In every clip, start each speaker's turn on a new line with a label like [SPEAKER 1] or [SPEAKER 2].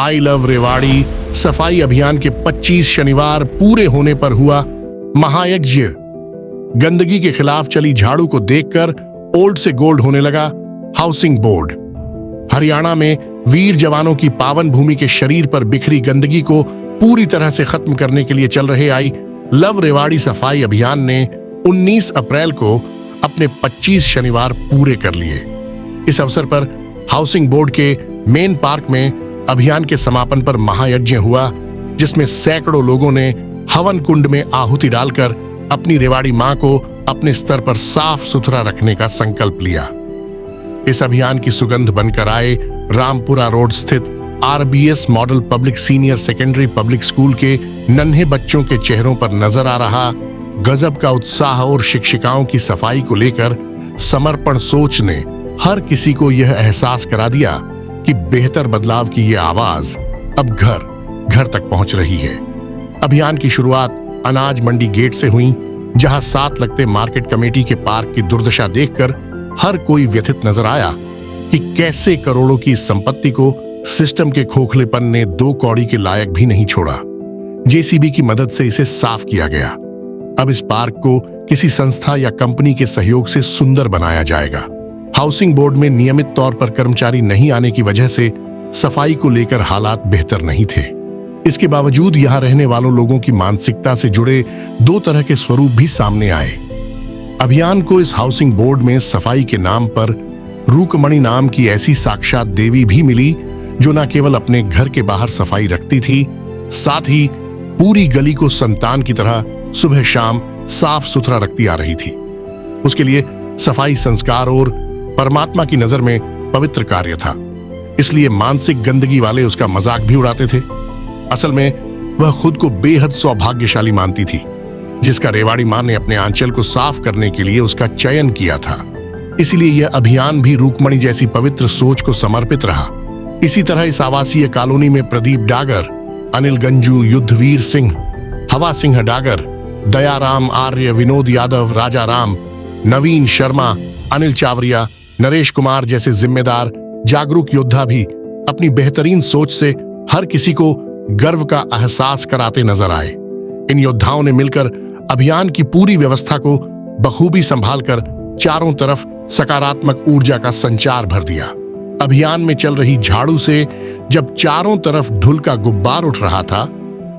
[SPEAKER 1] I love Rewari सफाई अभियान के 25 शनिवार पूरे होने पर हुआ महायज्ञ। गंदगी के खिलाफ चली झाड़ू को देखकर ओल्ड से गोल्ड होने लगा हाउसिंग बोर्ड। हरियाणा में वीर जवानों की पावन भूमि के शरीर पर बिखरी गंदगी को पूरी तरह से खत्म करने के लिए चल रहे आई लव रेवाड़ी सफाई अभियान ने 19 अप्रैल को अपने 25 शनिवार पूरे कर लिए। इस अवसर पर हाउसिंग बोर्ड के मेन पार्क में अभियान के समापन पर महायज्ञ हुआ, जिसमें सैकड़ों लोगों ने हवन कुंड में आहुति डालकर अपनी रेवाड़ी मां को अपने स्तर पर साफ सुथरा रखने का संकल्प लिया। इस अभियान की सुगंध बनकर आए रामपुरा रोड स्थित RBS model public senior secondary public school के नन्हे बच्चों के चेहरों पर नजर आ रहा गजब का उत्साह और शिक्षिकाओं की सफाई को लेकर समर्पण सोच ने हर किसी को यह एहसास करा दिया कि बेहतर बदलाव की यह आवाज अब घर घर तक पहुंच रही है। अभियान की शुरुआत अनाज मंडी गेट से हुई, जहां साथ लगते मार्केट कमेटी के पार्क की दुर्दशा देखकर हर कोई व्यथित नजर आया कि कैसे करोड़ों की संपत्ति को सिस्टम के खोखलेपन ने 2 कौड़ी के लायक भी नहीं छोड़ा। जेसीबी की मदद से इसे साफ किया गया। अब इस पार्क को किसी संस्था या कंपनी के सहयोग से सुंदर बनाया जाएगा। हाउसिंग बोर्ड में नियमित तौर पर कर्मचारी नहीं आने की वजह से सफाई को लेकर हालात बेहतर नहीं थे। इसके बावजूद यहां रहने वालों लोगों की मानसिकता से जुड़े 2 तरह के स्वरूप भी सामने आए। अभियान को इस हाउसिंग बोर्ड में सफाई के नाम पर रूकमणि नाम की ऐसी साक्षात देवी भी मिली, जो न केवल अपने घर के बाहर सफाई रखती थी, साथ ही पूरी गली को संतान की तरह सुबह शाम साफ सुथरा रखती आ रही थी। उसके लिए सफाई संस्कार और परमात्मा की नजर में पवित्र कार्य था, इसलिए मानसिक गंदगी वाले उसका मजाक भी उड़ाते थे। असल में वह खुद को बेहद सौभाग्यशाली मानती थी, जिसका रेवाड़ी मां ने अपने आंचल को साफ करने के लिए उसका चयन किया था। इसीलिए यह अभियान भी रूकमणि जैसी पवित्र सोच को समर्पित रहा। इसी तरह इस आवासीय कॉलोनी में प्रदीप डागर, अनिल गंजू, युद्धवीर सिंह, हवा सिंह डागर, दयाराम आर्य, विनोद यादव, राजा राम, नवीन शर्मा, अनिल चावरिया, नरेश कुमार जैसे जिम्मेदार जागरूक योद्धा भी अपनी बेहतरीन सोच से हर किसी को गर्व का एहसास कराते नजर आए। इन योद्धाओं ने मिलकर अभियान की पूरी व्यवस्था को बखूबी संभालकर चारों तरफ सकारात्मक ऊर्जा का संचार भर दिया। अभियान में चल रही झाड़ू से जब चारों तरफ धूल का गुब्बार उठ रहा था,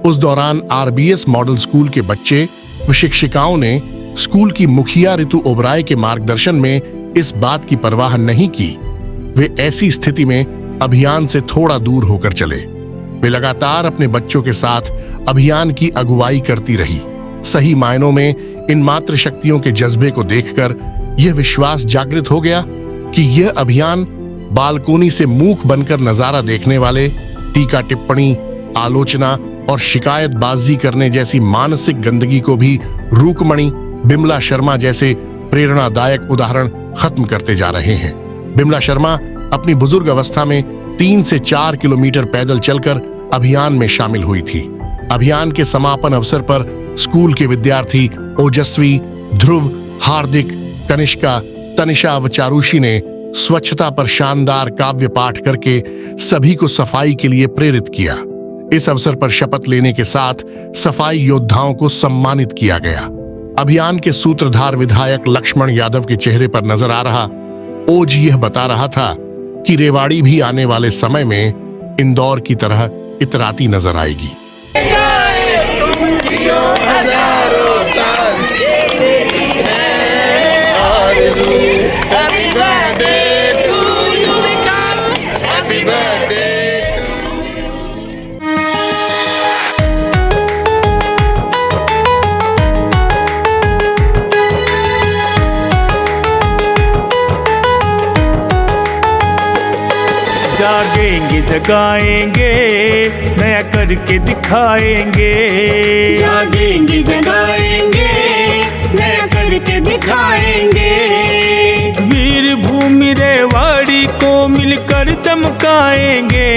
[SPEAKER 1] उस दौरान आरबीएस मॉडल स्कूल के बच्चे व शिक्षिकाओं ने स्कूल की मुखिया ऋतु ओबराय के मार्गदर्शन में इस बात की परवाह नहीं की। वे ऐसी स्थिति में अभियान से थोड़ा दूर होकर चले। वे लगातार अपने बच्चों के साथ अभियान की अगुवाई करती रही। सही मायनों में इन मातृशक्तियों के जज्बे को देखकर यह विश्वास जागृत हो गया कि यह अभियान बालकोनी से मूक बनकर नजारा देखने वाले, टीका टिप्पणी, आलोचना और शिकायतबाजी करने जैसी मानसिक गंदगी को भी रूकमणि, बिमला शर्मा जैसे प्रेरणादायक उदाहरण खत्म करते जा रहे हैं। बिमला शर्मा अपनी बुजुर्ग अवस्था में 3 से 4 किलोमीटर पैदल चलकर अभियान में शामिल हुई थी। अभियान के समापन अवसर पर स्कूल के विद्यार्थी ओजस्वी, ध्रुव, हार्दिक, कनिष्का, तनिषा व चारुषी ने स्वच्छता पर शानदार काव्य पाठ करके सभी को सफाई के लिए प्रेरित किया। इस अवसर पर शपथ लेने के साथ सफाई योद्धाओं को सम्मानित किया गया। अभियान के सूत्रधार विधायक लक्ष्मण यादव के चेहरे पर नजर आ रहा ओज यह बता रहा था कि रेवाड़ी भी आने वाले समय में इंदौर की तरह इतराती नजर आएगी।
[SPEAKER 2] जागेंगे जगाएंगे, नया करके दिखाएंगे।
[SPEAKER 3] जागेंगे जगाएंगे, नया करके दिखाएंगे।
[SPEAKER 2] वीर भूमि रेवाड़ी को मिलकर चमकाएंगे।